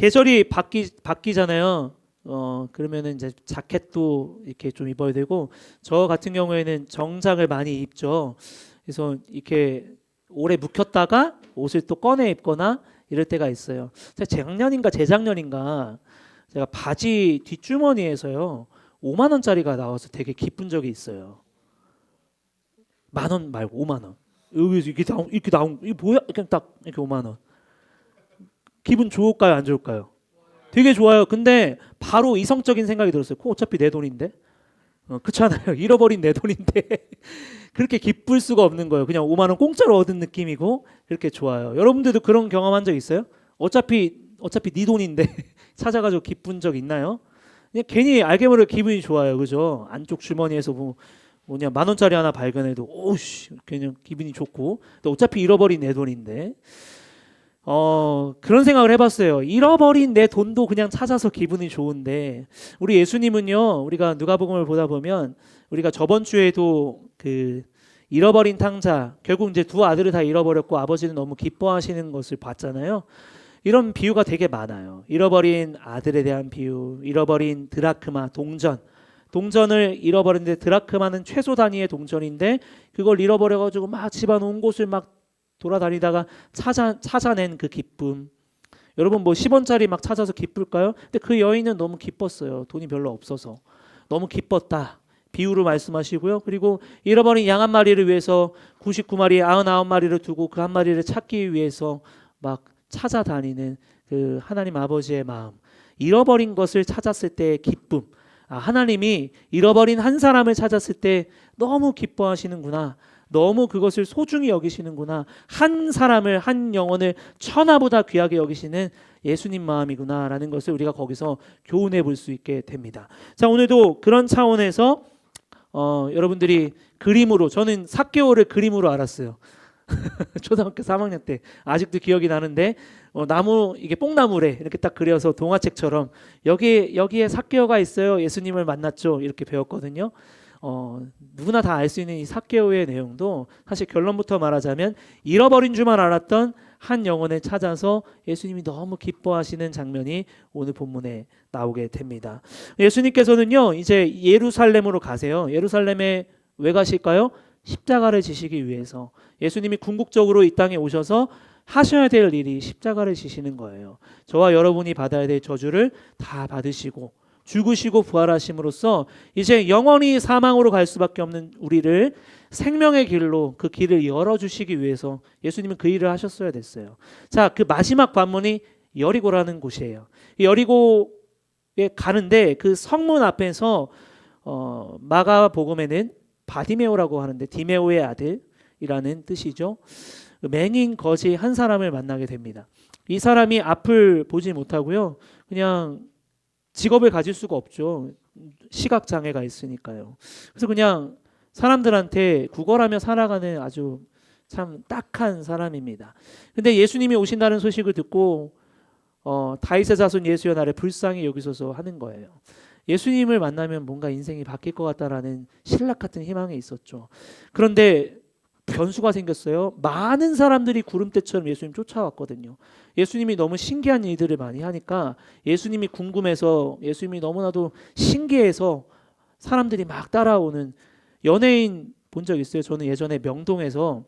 계절이 바뀌잖아요. 그러면은 이제 자켓도 이렇게 좀 입어야 되고, 저 같은 경우에는 정장을 많이 입죠. 그래서 이렇게 오래 묵혔다가 옷을 또 꺼내 입거나 이럴 때가 있어요. 작년인가 재작년인가 제가 바지 뒷주머니에서요 5만 원짜리가 나와서 되게 기쁜 적이 있어요. 10,000원 말고 5만 원. 여기서 이렇게 나온 이게 뭐야? 이렇게 딱 이렇게 5만 원. 기분 좋을까요? 안 좋을까요? 되게 좋아요. 근데 바로 이성적인 생각이 들었어요. 어차피 내 돈인데. 그렇잖아요. 잃어버린 내 돈인데 그렇게 기쁠 수가 없는 거예요. 그냥 5만 원 공짜로 얻은 느낌이고 그렇게 좋아요. 여러분들도 그런 경험한 적 있어요? 어차피 네 돈인데 찾아가지고 기쁜 적 있나요? 그냥 괜히 알게 모르게 기분이 좋아요. 그죠? 안쪽 주머니에서 뭐냐 10,000원짜리 하나 발견해도 오씨 그냥 기분이 좋고 또 어차피 잃어버린 내 돈인데 그런 생각을 해봤어요. 잃어버린 내 돈도 그냥 찾아서 기분이 좋은데 우리 예수님은요, 우리가 누가복음을 보다 보면 우리가 저번 주에도 그 잃어버린 탕자, 결국 이제 두 아들을 다 잃어버렸고 아버지는 너무 기뻐하시는 것을 봤잖아요. 이런 비유가 되게 많아요. 잃어버린 아들에 대한 비유, 잃어버린 드라크마, 동전을 잃어버렸는데 드라크마는 최소 단위의 동전인데 그걸 잃어버려가지고 막 집안 온 곳을 막 돌아다니다가 찾아낸 그 기쁨. 여러분 뭐 10원짜리 막 찾아서 기쁠까요? 근데 그 여인은 너무 기뻤어요. 돈이 별로 없어서 너무 기뻤다. 비유로 말씀하시고요. 그리고 잃어버린 양 한 마리를 위해서 99마리 99마리를 두고 그 한 마리를 찾기 위해서 막 찾아다니는 그 하나님 아버지의 마음. 잃어버린 것을 찾았을 때의 기쁨. 하나님이 잃어버린 한 사람을 찾았을 때 너무 기뻐하시는구나. 너무 그것을 소중히 여기시는구나. 한 사람을, 한 영혼을 천하보다 귀하게 여기시는 예수님 마음이구나라는 것을 우리가 거기서 교훈해 볼 수 있게 됩니다. 자, 오늘도 그런 차원에서 여러분들이 그림으로, 저는 삭개오를 그림으로 알았어요. 초등학교 3학년 때 아직도 기억이 나는데 나무 이게 뽕나무래 이렇게 딱 그려서 동화책처럼 여기에 삭개오가 있어요. 예수님을 만났죠. 이렇게 배웠거든요. 누구나 다 알 수 있는 이 삭개오의 내용도 사실 결론부터 말하자면 잃어버린 줄만 알았던 한 영혼을 찾아서 예수님이 너무 기뻐하시는 장면이 오늘 본문에 나오게 됩니다. 예수님께서는요 이제 예루살렘으로 가세요. 예루살렘에 왜 가실까요? 십자가를 지시기 위해서. 예수님이 궁극적으로 이 땅에 오셔서 하셔야 될 일이 십자가를 지시는 거예요. 저와 여러분이 받아야 될 저주를 다 받으시고 죽으시고 부활하심으로써 이제 영원히 사망으로 갈 수밖에 없는 우리를 생명의 길로 그 길을 열어주시기 위해서 예수님은 그 일을 하셨어야 됐어요. 자, 그 마지막 관문이 여리고라는 곳이에요. 여리고에 가는데 그 성문 앞에서 마가복음에는 바디메오라고 하는데 디메오의 아들이라는 뜻이죠. 맹인 거지 한 사람을 만나게 됩니다. 이 사람이 앞을 보지 못하고요. 그냥 직업을 가질 수가 없죠. 시각 장애가 있으니까요. 그래서 그냥 사람들한테 구걸하며 살아가는 아주 참 딱한 사람입니다. 근데 예수님이 오신다는 소식을 듣고 다윗의 자손 예수여 나를 불쌍히 여기소서 하는 거예요. 예수님을 만나면 뭔가 인생이 바뀔 것 같다라는 신락 같은 희망이 있었죠. 그런데 변수가 생겼어요. 많은 사람들이 구름대처럼 예수님 쫓아왔거든요. 예수님이 너무 신기한 일들을 많이 하니까 예수님이 궁금해서 예수님이 너무나도 신기해서 사람들이 막 따라오는 연예인 본 적 있어요. 저는 예전에 명동에서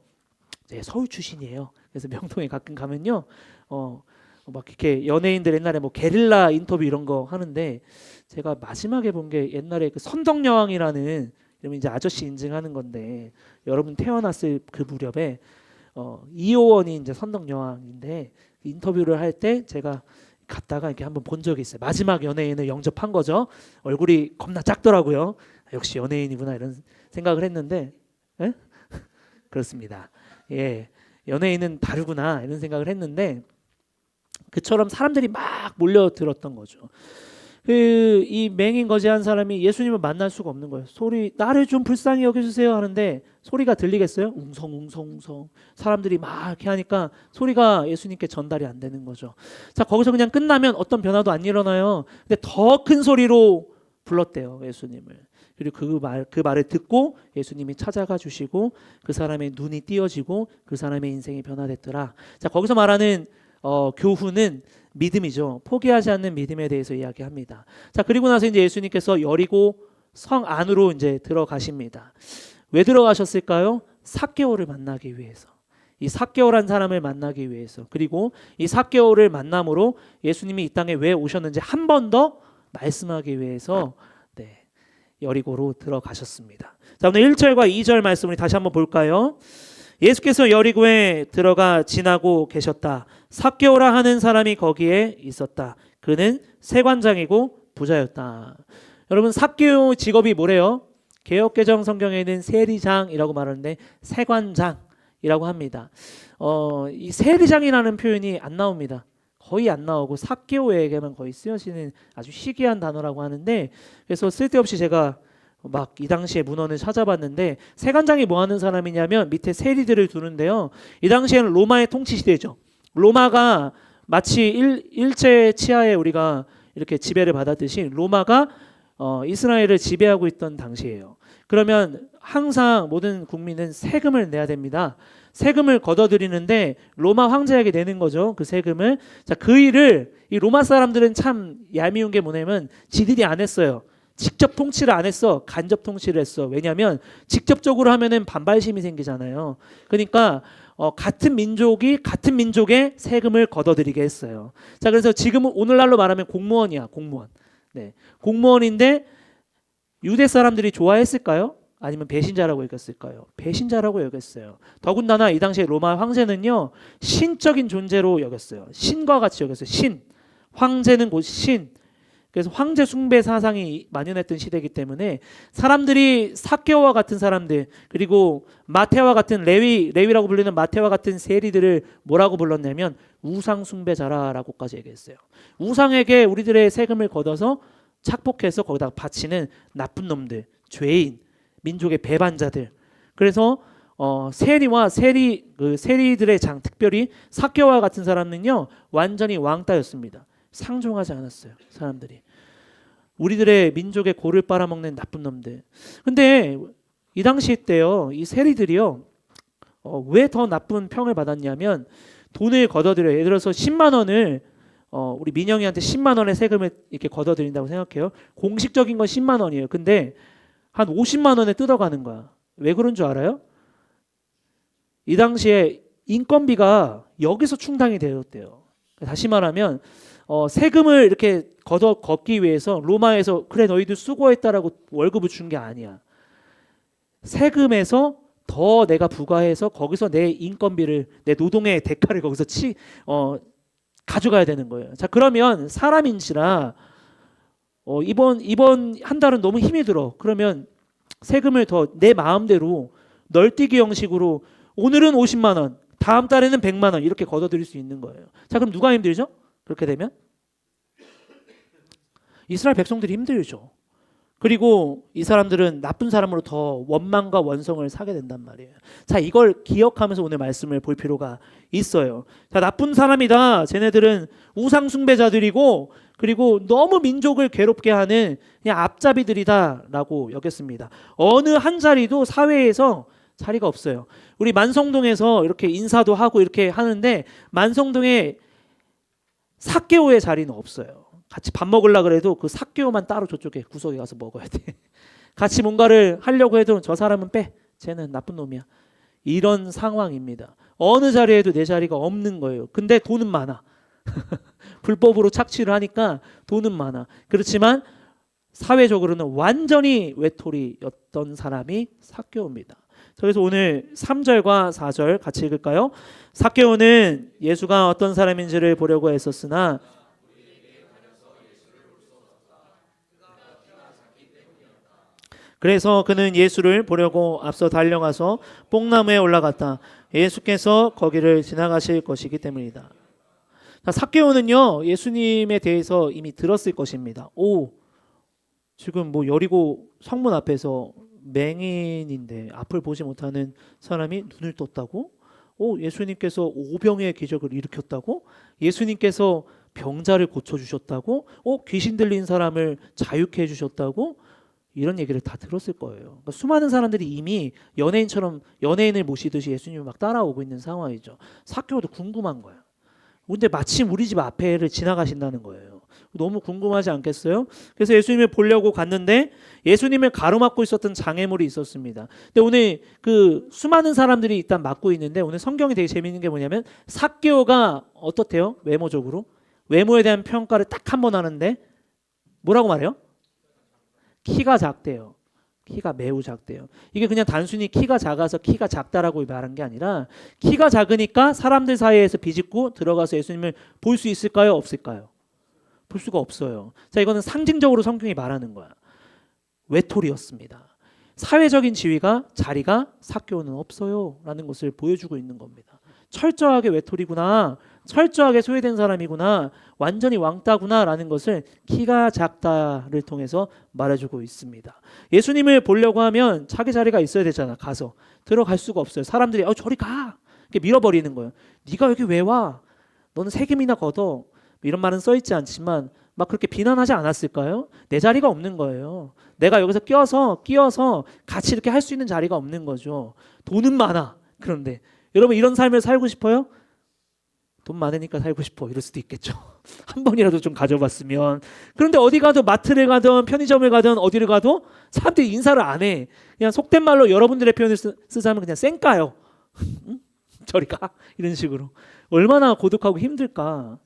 서울 출신이에요. 그래서 명동에 가끔 가면요. 막 이렇게 연예인들 옛날에 뭐 게릴라 인터뷰 이런 거 하는데 제가 마지막에 본 게 옛날에 그 선덕여왕이라는 이러면 이제 아저씨 인증하는 건데 여러분 태어났을 그 무렵에 이효원이 이제 선덕여왕인데 인터뷰를 할 때 제가 갔다가 이렇게 한번 본 적이 있어요. 마지막 연예인을 영접한 거죠. 얼굴이 겁나 작더라고요. 역시 연예인이구나 이런 생각을 했는데 예? 그렇습니다. 예, 연예인은 다르구나 이런 생각을 했는데 그처럼 사람들이 막 몰려들었던 거죠. 이 맹인 거지한 사람이 예수님을 만날 수가 없는 거예요. 나를 좀 불쌍히 여겨주세요 하는데 소리가 들리겠어요? 웅성웅성웅성 사람들이 막 이렇게 하니까 소리가 예수님께 전달이 안 되는 거죠. 자, 거기서 그냥 끝나면 어떤 변화도 안 일어나요. 근데 더 큰 소리로 불렀대요 예수님을. 그리고 그 말을 듣고 예수님이 찾아가 주시고 그 사람의 눈이 띄어지고 그 사람의 인생이 변화됐더라. 자, 거기서 말하는 교훈은 믿음이죠. 포기하지 않는 믿음에 대해서 이야기합니다. 자, 그리고 나서 이제 예수님께서 여리고 성 안으로 이제 들어가십니다. 왜 들어가셨을까요? 삭개오를 만나기 위해서. 이 삭개오란 사람을 만나기 위해서. 그리고 이 삭개오를 만남으로 예수님이 이 땅에 왜 오셨는지 한 번 더 말씀하기 위해서 여리고로 들어가셨습니다. 자, 오늘 1절과 2절 말씀을 다시 한번 볼까요? 예수께서 여리고에 들어가 지나고 계셨다. 삭개오라 하는 사람이 거기에 있었다. 그는 세관장이고 부자였다. 여러분, 삭개오 직업이 뭐래요? 개역개정 성경에는 세리장이라고 말하는데 세관장이라고 합니다. 이 세리장이라는 표현이 안 나옵니다. 거의 안 나오고 삭개오에게만 거의 쓰여지는 아주 희귀한 단어라고 하는데, 그래서 쓸데없이 제가 막 이 당시에 문헌을 찾아봤는데 세관장이 뭐 하는 사람이냐면 밑에 세리들을 두는데요. 이 당시에는 로마의 통치 시대죠. 로마가 마치 일제 치하에 우리가 이렇게 지배를 받았듯이 로마가 이스라엘을 지배하고 있던 당시예요. 그러면 항상 모든 국민은 세금을 내야 됩니다. 세금을 걷어들이는데 로마 황제에게 내는 거죠. 그 세금을. 자, 그 일을 이 로마 사람들은 참 얄미운 게 뭐냐면 지들이 안 했어요. 직접 통치를 안 했어. 간접 통치를 했어. 왜냐하면 직접적으로 하면은 반발심이 생기잖아요. 그러니까 같은 민족이 같은 민족의 세금을 걷어들이게 했어요. 자, 그래서 지금은 오늘날로 말하면 공무원이야. 공무원. 네, 공무원인데 유대 사람들이 좋아했을까요? 아니면 배신자라고 여겼을까요? 배신자라고 여겼어요. 더군다나 이 당시에 로마 황제는요, 신적인 존재로 여겼어요. 신과 같이 여겼어요. 신. 황제는 곧 신. 그래서 황제 숭배 사상이 만연했던 시대이기 때문에 사람들이 삭개오와 같은 사람들, 그리고 마태와 같은 레위라고 불리는 마태와 같은 세리들을 뭐라고 불렀냐면 우상 숭배자라고까지 얘기했어요. 우상에게 우리들의 세금을 걷어서 착복해서 거기다 바치는 나쁜 놈들, 죄인, 민족의 배반자들. 그래서 세리들의 장, 특별히 삭개오와 같은 사람은요 완전히 왕따였습니다. 상종하지 않았어요. 사람들이 우리들의 민족의 골을 빨아먹는 나쁜 놈들. 근데 이 당시 때요, 이 세리들이요 왜 더 나쁜 평을 받았냐면 돈을 걷어들여요. 예를 들어서 10만 원을 우리 민영이한테 10만 원의 세금을 이렇게 걷어들인다고 생각해요. 공식적인 건 10만 원이에요. 근데 한 50만 원에 뜯어가는 거야. 왜 그런 줄 알아요? 이 당시에 인건비가 여기서 충당이 되었대요. 다시 말하면 세금을 이렇게 걷기 위해서 로마에서 그래 너희들 수고했다라고 월급을 준 게 아니야. 세금에서 더 내가 부과해서 거기서 내 인건비를, 내 노동의 대가를 거기서 가져가야 되는 거예요. 자, 그러면 사람인지라 이번 한 달은 너무 힘이 들어. 그러면 세금을 더 내 마음대로 널뛰기 형식으로 오늘은 50만 원, 다음 달에는 100만 원 이렇게 걷어들일 수 있는 거예요. 자, 그럼 누가 힘들죠? 그렇게 되면 이스라엘 백성들이 힘들죠. 그리고 이 사람들은 나쁜 사람으로 더 원망과 원성을 사게 된단 말이에요. 자, 이걸 기억하면서 오늘 말씀을 볼 필요가 있어요. 자, 나쁜 사람이다. 쟤네들은 우상 숭배자들이고 그리고 너무 민족을 괴롭게 하는 그냥 앞잡이들이다라고 여겼습니다. 어느 한 자리도 사회에서 자리가 없어요. 우리 만성동에서 이렇게 인사도 하고 이렇게 하는데 만성동에 삭개오의 자리는 없어요. 같이 밥 먹으려고 그래도 그 삭개오만 따로 저쪽에 구석에 가서 먹어야 돼. 같이 뭔가를 하려고 해도 저 사람은 빼. 쟤는 나쁜 놈이야. 이런 상황입니다. 어느 자리에도 내 자리가 없는 거예요. 근데 돈은 많아. 불법으로 착취를 하니까 돈은 많아. 그렇지만 사회적으로는 완전히 외톨이였던 사람이 삭개오입니다. 그래서 오늘 3절과 4절 같이 읽을까요? 삭개오는 예수가 어떤 사람인지를 보려고 했었으나 그래서 그는 예수를 보려고 앞서 달려가서 뽕나무에 올라갔다. 예수께서 거기를 지나가실 것이기 때문이다. 삭개오는요 예수님에 대해서 이미 들었을 것입니다. 지금 뭐 여리고 성문 앞에서 맹인인데 앞을 보지 못하는 사람이 눈을 떴다고? 예수님께서 오병의 기적을 일으켰다고? 예수님께서 병자를 고쳐주셨다고? 귀신 들린 사람을 자유케 해주셨다고? 이런 얘기를 다 들었을 거예요. 그러니까 수많은 사람들이 이미 연예인처럼 연예인을 모시듯이 예수님을 막 따라오고 있는 상황이죠. 삭개오도 궁금한 거야. 근데 마침 우리 집 앞에를 지나가신다는 거예요. 너무 궁금하지 않겠어요? 그래서 예수님을 보려고 갔는데 예수님을 가로막고 있었던 장애물이 있었습니다. 근데 오늘 그 수많은 사람들이 일단 막고 있는데 오늘 성경이 되게 재밌는 게 뭐냐면 삭개오가 어떻대요? 외모적으로? 외모에 대한 평가를 딱 한 번 하는데 뭐라고 말해요? 키가 작대요. 키가 매우 작대요. 이게 그냥 단순히 키가 작아서 키가 작다라고 말한 게 아니라 키가 작으니까 사람들 사이에서 비집고 들어가서 예수님을 볼 수 있을까요? 없을까요? 볼 수가 없어요. 자, 이거는 상징적으로 성경이 말하는 거야. 외톨이였습니다. 사회적인 지위가 자리가 삭개오는 없어요 라는 것을 보여주고 있는 겁니다. 철저하게 외톨이구나, 철저하게 소외된 사람이구나, 완전히 왕따구나 라는 것을 키가 작다를 통해서 말해주고 있습니다. 예수님을 보려고 하면 자기 자리가 있어야 되잖아. 가서 들어갈 수가 없어요. 사람들이 저리 가 이렇게 밀어버리는 거예요. 네가 여기 왜 와? 너는 세금이나 걷어. 이런 말은 써있지 않지만 막 그렇게 비난하지 않았을까요? 내 자리가 없는 거예요. 내가 여기서 끼어서 같이 이렇게 할 수 있는 자리가 없는 거죠. 돈은 많아. 그런데 여러분 이런 삶을 살고 싶어요? 돈 많으니까 살고 싶어 이럴 수도 있겠죠. 한 번이라도 좀 가져봤으면. 그런데 어디 가도 마트를 가든 편의점을 가든 어디를 가도 사람들이 인사를 안 해. 그냥 속된 말로 여러분들의 표현을 쓰자면 그냥 쌩까요. 저리 가 이런 식으로. 얼마나 고독하고 힘들까.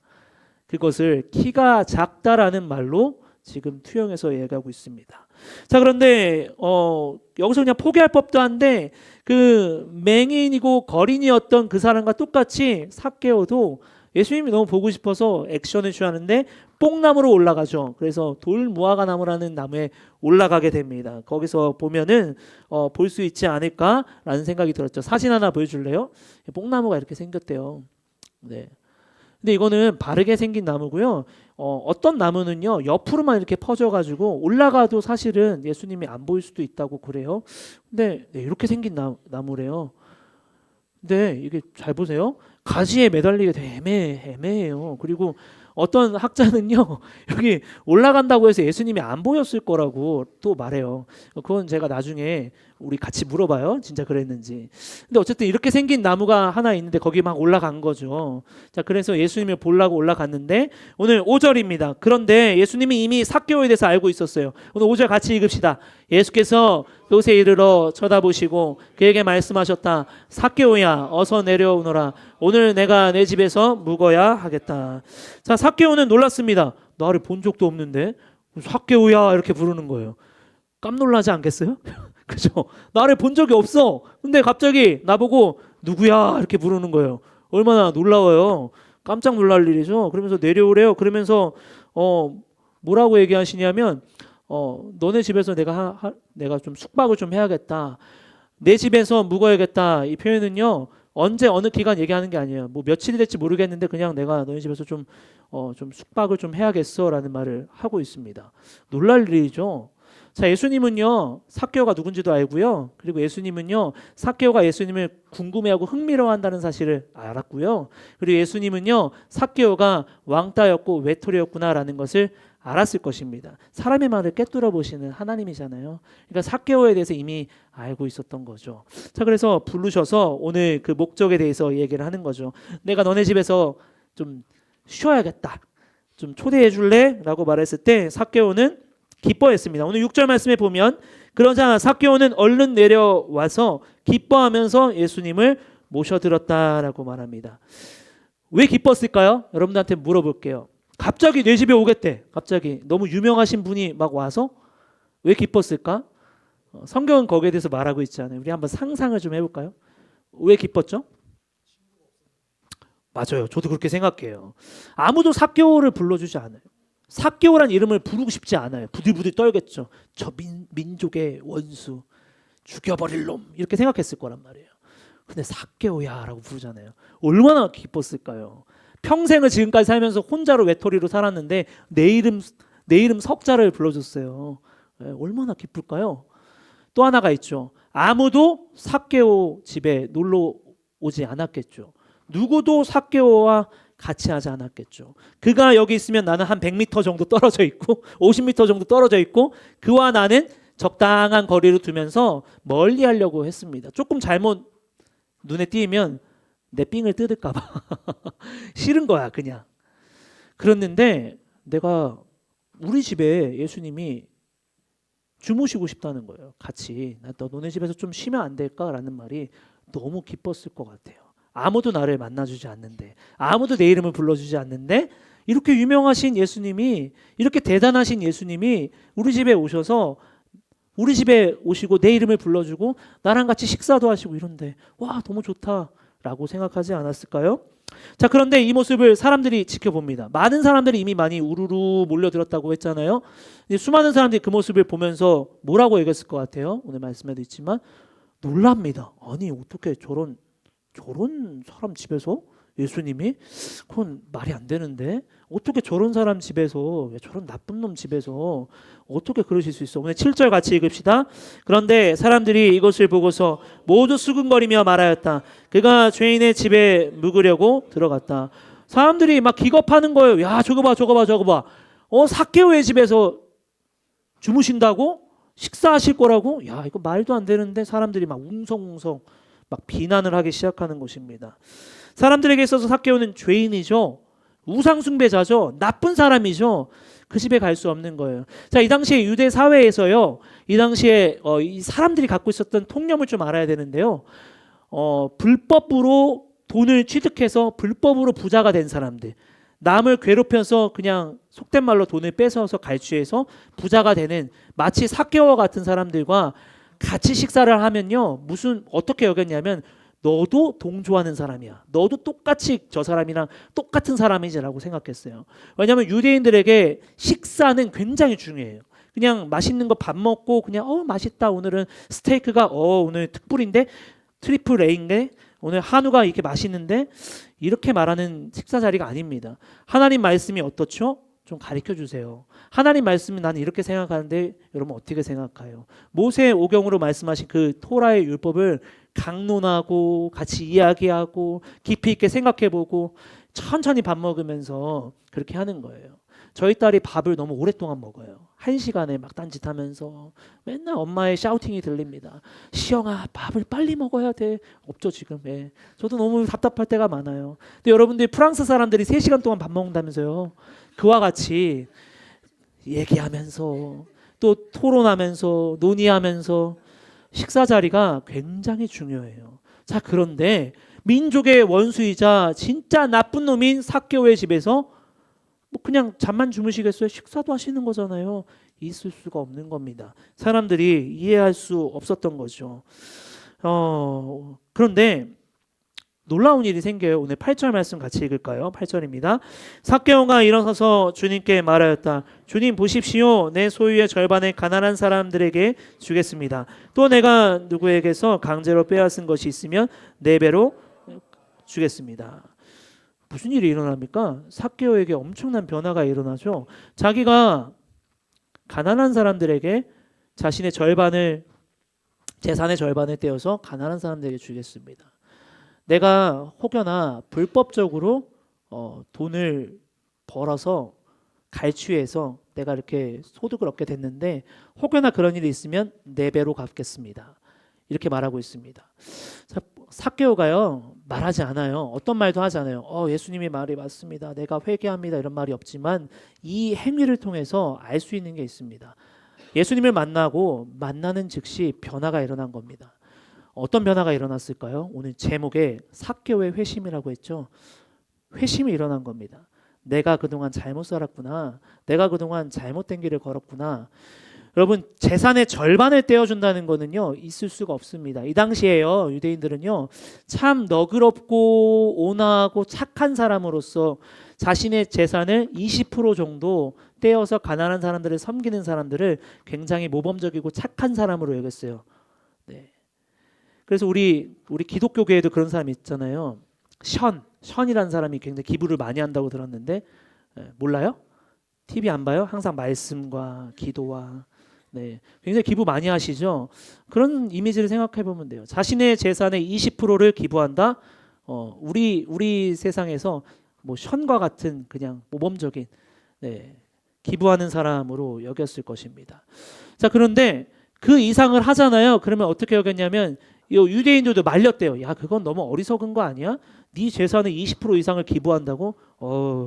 그것을 키가 작다라는 말로 지금 투영해서 얘기하고 있습니다. 자, 그런데 여기서 그냥 포기할 법도 한데 그 맹인이고 거린이었던 그 사람과 똑같이 삭개오도 예수님이 너무 보고 싶어서 액션을 취하는데 뽕나무로 올라가죠. 그래서 돌무화과나무라는 나무에 올라가게 됩니다. 거기서 보면은 볼 수 있지 않을까라는 생각이 들었죠. 사진 하나 보여줄래요? 뽕나무가 이렇게 생겼대요. 네. 근데 이거는 바르게 생긴 나무고요. 어떤 나무는요 옆으로만 이렇게 퍼져가지고 올라가도 사실은 예수님이 안 보일 수도 있다고 그래요. 근데 네, 이렇게 생긴 나무래요. 근데 이게 잘 보세요. 가지에 매달리게 되게 애매해요. 그리고 어떤 학자는요 여기 올라간다고 해서 예수님이 안 보였을 거라고 또 말해요. 그건 제가 나중에 우리 같이 물어봐요. 진짜 그랬는지. 근데 어쨌든 이렇게 생긴 나무가 하나 있는데 거기 막 올라간 거죠. 자, 그래서 예수님을 보려고 올라갔는데 오늘 5절입니다. 그런데 예수님이 이미 삭개오에 대해서 알고 있었어요. 오늘 5절 같이 읽읍시다. 예수께서 그곳에 이르러 쳐다보시고 그에게 말씀하셨다. 삭개오야 어서 내려오너라. 오늘 내가 내 집에서 묵어야 하겠다. 자, 삭개오는 놀랐습니다. 나를 본 적도 없는데 삭개오야 이렇게 부르는 거예요. 깜놀라지 않겠어요? 그죠? 나를 본 적이 없어. 근데 갑자기 나보고 누구야 이렇게 부르는 거예요. 얼마나 놀라워요. 깜짝 놀랄 일이죠. 그러면서 내려오래요. 그러면서 뭐라고 얘기하시냐면 너네 집에서 내가 좀 숙박을 좀 해야겠다. 내 집에서 묵어야겠다. 이 표현은요. 언제 어느 기간 얘기하는 게 아니에요. 뭐 며칠이 될지 모르겠는데 그냥 내가 너희 집에서 좀 숙박을 좀 해야겠어라는 말을 하고 있습니다. 놀랄 일이죠. 자, 예수님은요 삭개오가 누군지도 알고요. 그리고 예수님은요 삭개오가 예수님을 궁금해하고 흥미로워한다는 사실을 알았고요. 그리고 예수님은요 삭개오가 왕따였고 외톨이였구나라는 것을 알았을 것입니다. 사람의 말을 꿰뚫어 보시는 하나님이잖아요. 그러니까 삭개오에 대해서 이미 알고 있었던 거죠. 자, 그래서 부르셔서 오늘 그 목적에 대해서 얘기를 하는 거죠. 내가 너네 집에서 좀 쉬어야겠다. 좀 초대해 줄래? 라고 말했을 때 삭개오는 기뻐했습니다. 오늘 6절 말씀에 보면 그러자 삭개오는 얼른 내려와서 기뻐하면서 예수님을 모셔들었다라고 말합니다. 왜 기뻤을까요? 여러분들한테 물어볼게요. 갑자기 내 집에 오겠대. 갑자기 너무 유명하신 분이 막 와서 왜 기뻤을까? 성경은 거기에 대해서 말하고 있지 않아요. 우리 한번 상상을 좀 해볼까요? 왜 기뻤죠? 맞아요. 저도 그렇게 생각해요. 아무도 삭개오를 불러주지 않아요. 삭개오란 이름을 부르고 싶지 않아요. 부들부들 떨겠죠. 저 민족의 원수, 죽여버릴 놈 이렇게 생각했을 거란 말이에요. 근데 삭개오야 라고 부르잖아요. 얼마나 기뻤을까요? 평생을 지금까지 살면서 혼자로 외톨이로 살았는데 내 이름 석자를 불러줬어요. 얼마나 기쁠까요? 또 하나가 있죠. 아무도 삭개오 집에 놀러 오지 않았겠죠. 누구도 삭개오와 같이 하지 않았겠죠. 그가 여기 있으면 나는 한 100m 정도 떨어져 있고 50m 정도 떨어져 있고 그와 나는 적당한 거리를 두면서 멀리 하려고 했습니다. 조금 잘못 눈에 띄면 내 삥을 뜯을까 봐 싫은 거야 그냥. 그랬는데 내가 우리 집에 예수님이 주무시고 싶다는 거예요. 같이. 너 너네 집에서 좀 쉬면 안 될까라는 말이 너무 기뻤을 것 같아요. 아무도 나를 만나주지 않는데, 아무도 내 이름을 불러주지 않는데, 이렇게 유명하신 예수님이, 이렇게 대단하신 예수님이 우리 집에 오셔서, 우리 집에 오시고 내 이름을 불러주고 나랑 같이 식사도 하시고 이런데 와 너무 좋다라고 생각하지 않았을까요? 자, 그런데 이 모습을 사람들이 지켜봅니다. 많은 사람들이 이미 많이 우르르 몰려들었다고 했잖아요. 이제 수많은 사람들이 그 모습을 보면서 뭐라고 얘기했을 것 같아요? 오늘 말씀에도 있지만 놀랍니다. 아니 어떻게 저런 사람 집에서 예수님이? 그건 말이 안 되는데 어떻게 저런 사람 집에서, 왜 저런 나쁜 놈 집에서 어떻게 그러실 수 있어? 오늘 7절 같이 읽읍시다. 그런데 사람들이 이것을 보고서 모두 수군거리며 말하였다. 그가 죄인의 집에 묵으려고 들어갔다. 사람들이 막 기겁하는 거예요. 야 저거 봐 저거 봐 저거 봐. 삭개오의 집에서 주무신다고? 식사하실 거라고? 야 이거 말도 안 되는데 사람들이 막 웅성웅성 막 비난을 하기 시작하는 것입니다. 사람들에게 있어서 삭개오는 죄인이죠. 우상숭배자죠. 나쁜 사람이죠. 그 집에 갈 수 없는 거예요. 자, 이 당시에 유대 사회에서요. 이 당시에 이 사람들이 갖고 있었던 통념을 좀 알아야 되는데요. 불법으로 돈을 취득해서 불법으로 부자가 된 사람들, 남을 괴롭혀서 그냥 속된 말로 돈을 뺏어서 갈취해서 부자가 되는 마치 삭개오와 같은 사람들과 같이 식사를 하면요. 어떻게 여겼냐면 너도 동조하는 사람이야. 너도 똑같이 저 사람이랑 똑같은 사람이지라고 생각했어요. 왜냐하면 유대인들에게 식사는 굉장히 중요해요. 그냥 맛있는 거 밥 먹고 그냥 맛있다. 오늘은 스테이크가 오늘 특불인데 트리플 A인데 오늘 한우가 이렇게 맛있는데 이렇게 말하는 식사 자리가 아닙니다. 하나님 말씀이 어떻죠? 좀 가르쳐 주세요. 하나님 말씀은 나는 이렇게 생각하는데 여러분 어떻게 생각해요? 모세 오경으로 말씀하신 그 토라의 율법을 강론하고 같이 이야기하고 깊이 있게 생각해보고 천천히 밥 먹으면서 그렇게 하는 거예요. 저희 딸이 밥을 너무 오랫동안 먹어요. 1시간에 막 딴짓하면서 맨날 엄마의 샤우팅이 들립니다. 시영아 밥을 빨리 먹어야 돼. 없죠 지금. 예. 저도 너무 답답할 때가 많아요. 근데 여러분들 프랑스 사람들이 3시간 동안 밥 먹는다면서요. 그와 같이 얘기하면서 또 토론하면서 논의하면서 식사 자리가 굉장히 중요해요. 자, 그런데 민족의 원수이자 진짜 나쁜 놈인 삭개오의 집에서 뭐 그냥 잠만 주무시겠어요? 식사도 하시는 거잖아요. 있을 수가 없는 겁니다. 사람들이 이해할 수 없었던 거죠. 그런데 놀라운 일이 생겨요. 오늘 8절 말씀 같이 읽을까요? 8절입니다. 삭개오가 일어서서 주님께 말하였다. 주님 보십시오. 내 소유의 절반을 가난한 사람들에게 주겠습니다. 또 내가 누구에게서 강제로 빼앗은 것이 있으면 4배로 주겠습니다. 무슨 일이 일어납니까? 삭개오에게 엄청난 변화가 일어나죠. 자기가 가난한 사람들에게 자신의 재산의 절반을 떼어서 가난한 사람들에게 주겠습니다. 내가 혹여나 불법적으로 돈을 벌어서 갈취해서 내가 이렇게 소득을 얻게 됐는데 혹여나 그런 일이 있으면 4배로 갚겠습니다. 이렇게 말하고 있습니다. 삭개오가요 말하지 않아요. 어떤 말도 하지 않아요. 예수님의 말이 맞습니다. 내가 회개합니다. 이런 말이 없지만 이 행위를 통해서 알 수 있는 게 있습니다. 예수님을 만나는 즉시 변화가 일어난 겁니다. 어떤 변화가 일어났을까요? 오늘 제목에 삭개오의 회심이라고 했죠. 회심이 일어난 겁니다. 내가 그동안 잘못 살았구나. 내가 그동안 잘못된 길을 걸었구나. 여러분 재산의 절반을 떼어준다는 거는요 있을 수가 없습니다. 이 당시에요 유대인들은요 참 너그럽고 온화하고 착한 사람으로서 자신의 재산을 20% 정도 떼어서 가난한 사람들을 섬기는 사람들을 굉장히 모범적이고 착한 사람으로 여겼어요. 네. 그래서 우리 기독교계에도 그런 사람이 있잖아요. 션이라는 사람이 굉장히 기부를 많이 한다고 들었는데 몰라요? TV 안 봐요? 항상 말씀과 기도와 굉장히 기부 많이 하시죠. 그런 이미지를 생각해 보면 돼요. 자신의 재산의 20%를 기부한다. 우리 세상에서 뭐 션과 같은 그냥 모범적인 기부하는 사람으로 여겼을 것입니다. 자, 그런데 그 이상을 하잖아요. 그러면 어떻게 여겼냐면 유대인들도 말렸대요. 야, 그건 너무 어리석은 거 아니야? 네 재산의 20% 이상을 기부한다고?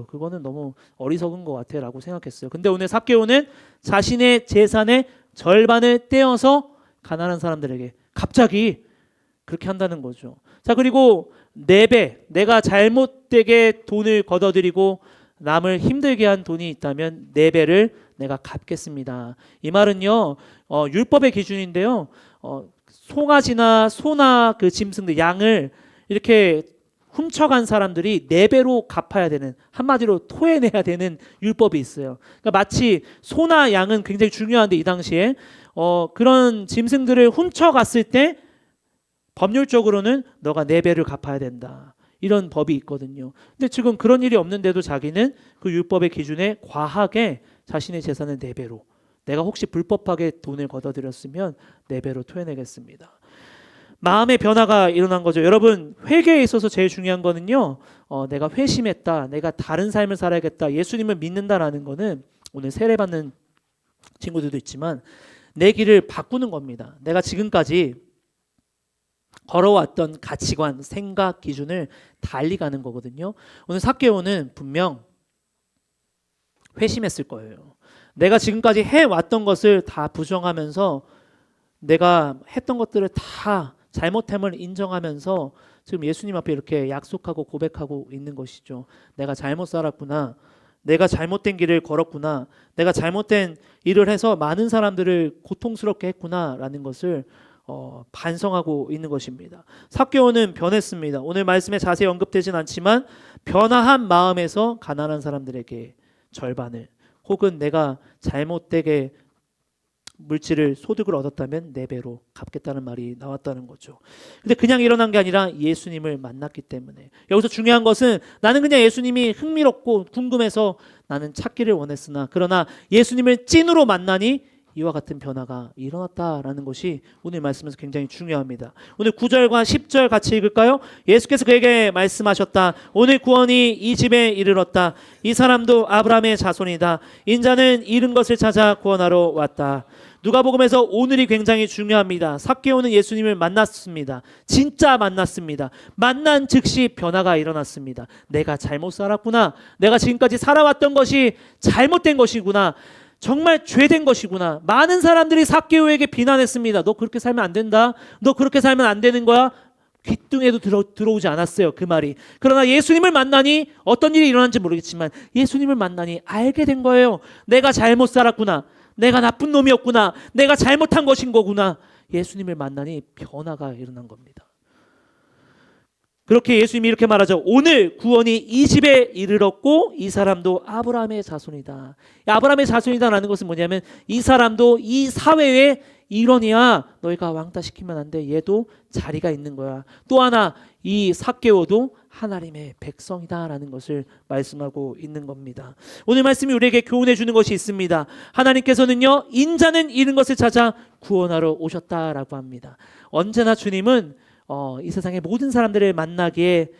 그거는 너무 어리석은 것 같아라고 생각했어요. 근데 오늘 삭개오는 자신의 재산의 절반을 떼어서 가난한 사람들에게 갑자기 그렇게 한다는 거죠. 자, 그리고 4배, 내가 잘못되게 돈을 걷어들이고 남을 힘들게 한 돈이 있다면 4배를 내가 갚겠습니다. 이 말은요, 율법의 기준인데요. 송아지나 소나 그 짐승들 양을 이렇게 훔쳐간 사람들이 4배로 갚아야 되는, 한마디로 토해내야 되는 율법이 있어요. 그러니까 마치 소나 양은 굉장히 중요한데 이 당시에 그런 짐승들을 훔쳐갔을 때 법률적으로는 너가 4배를 갚아야 된다. 이런 법이 있거든요. 근데 지금 그런 일이 없는데도 자기는 그 율법의 기준에 과하게 자신의 재산을 4배로, 내가 혹시 불법하게 돈을 걷어들였으면 4배로 토해내겠습니다. 마음의 변화가 일어난 거죠. 여러분, 회개에 있어서 제일 중요한 거는요, 내가 회심했다, 내가 다른 삶을 살아야겠다, 예수님을 믿는다라는 거는, 오늘 세례받는 친구들도 있지만 내 길을 바꾸는 겁니다. 내가 지금까지 걸어왔던 가치관, 생각, 기준을 달리 가는 거거든요. 오늘 삭개오는 분명 회심했을 거예요. 내가 지금까지 해왔던 것을 다 부정하면서, 내가 했던 것들을 다 잘못함을 인정하면서 지금 예수님 앞에 이렇게 약속하고 고백하고 있는 것이죠. 내가 잘못 살았구나, 내가 잘못된 길을 걸었구나, 내가 잘못된 일을 해서 많은 사람들을 고통스럽게 했구나 라는 것을 반성하고 있는 것입니다. 삭개오는 변했습니다. 오늘 말씀에 자세히 언급되진 않지만 변화한 마음에서 가난한 사람들에게 절반을, 혹은 내가 잘못되게 물질을, 소득을 얻었다면 4배로 갚겠다는 말이 나왔다는 거죠. 근데 그냥 일어난 게 아니라 예수님을 만났기 때문에. 여기서 중요한 것은, 나는 그냥 예수님이 흥미롭고 궁금해서 나는 찾기를 원했으나, 그러나 예수님을 찐으로 만나니 이와 같은 변화가 일어났다라는 것이 오늘 말씀에서 굉장히 중요합니다. 오늘 9절과 10절 같이 읽을까요? 예수께서 그에게 말씀하셨다. 오늘 구원이 이 집에 이르렀다. 이 사람도 아브라함의 자손이다. 인자는 잃은 것을 찾아 구원하러 왔다. 누가복음에서 오늘이 굉장히 중요합니다. 삭개오는 예수님을 만났습니다. 진짜 만났습니다. 만난 즉시 변화가 일어났습니다. 내가 잘못 살았구나, 내가 지금까지 살아왔던 것이 잘못된 것이구나, 정말 죄된 것이구나. 많은 사람들이 삭개오에게 비난했습니다. 너 그렇게 살면 안 된다, 너 그렇게 살면 안 되는 거야. 귓등에도 들어오지 않았어요, 그 말이. 그러나 예수님을 만나니, 어떤 일이 일어난지 모르겠지만 예수님을 만나니 알게 된 거예요. 내가 잘못 살았구나, 내가 나쁜 놈이었구나, 내가 잘못한 것인 거구나. 예수님을 만나니 변화가 일어난 겁니다. 그렇게 예수님이 이렇게 말하죠. 오늘 구원이 이 집에 이르렀고 이 사람도 아브라함의 자손이다. 아브라함의 자손이다라는 것은 뭐냐면, 이 사람도 이 사회의 일원이야. 너희가 왕따시키면 안 돼. 얘도 자리가 있는 거야. 또 하나, 이 삭개오도 하나님의 백성이다라는 것을 말씀하고 있는 겁니다. 오늘 말씀이 우리에게 교훈해 주는 것이 있습니다. 하나님께서는요, 인자는 잃은 것을 찾아 구원하러 오셨다라고 합니다. 언제나 주님은 이 세상의 모든 사람들을 만나기에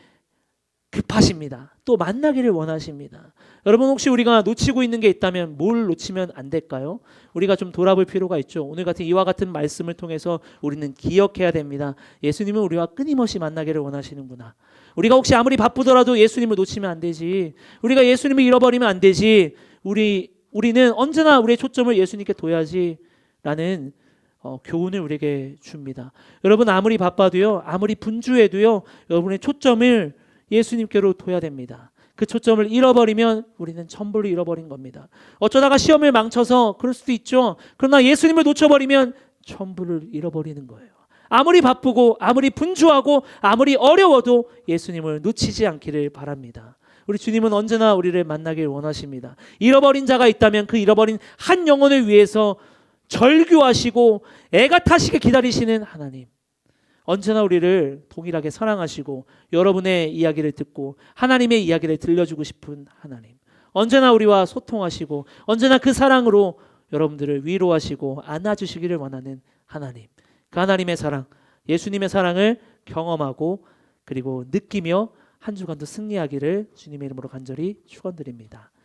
급하십니다. 또 만나기를 원하십니다. 여러분, 혹시 우리가 놓치고 있는 게 있다면 뭘 놓치면 안 될까요? 우리가 좀 돌아볼 필요가 있죠. 오늘 같은 이와 같은 말씀을 통해서 우리는 기억해야 됩니다. 예수님은 우리와 끊임없이 만나기를 원하시는구나. 우리가 혹시 아무리 바쁘더라도 예수님을 놓치면 안 되지. 우리가 예수님을 잃어버리면 안 되지. 우리는 언제나 우리의 초점을 예수님께 둬야지 라는 교훈을 우리에게 줍니다. 여러분, 아무리 바빠도요, 아무리 분주해도요, 여러분의 초점을 예수님께로 둬야 됩니다. 그 초점을 잃어버리면 우리는 천불을 잃어버린 겁니다. 어쩌다가 시험을 망쳐서 그럴 수도 있죠. 그러나 예수님을 놓쳐버리면 천불을 잃어버리는 거예요. 아무리 바쁘고 아무리 분주하고 아무리 어려워도 예수님을 놓치지 않기를 바랍니다. 우리 주님은 언제나 우리를 만나길 원하십니다. 잃어버린 자가 있다면 그 잃어버린 한 영혼을 위해서 절규하시고 애가 타시게 기다리시는 하나님, 언제나 우리를 동일하게 사랑하시고 여러분의 이야기를 듣고 하나님의 이야기를 들려주고 싶은 하나님, 언제나 우리와 소통하시고 언제나 그 사랑으로 여러분들을 위로하시고 안아주시기를 원하는 하나님, 그 하나님의 사랑, 예수님의 사랑을 경험하고 그리고 느끼며 한 주간도 승리하기를 주님의 이름으로 간절히 축원드립니다.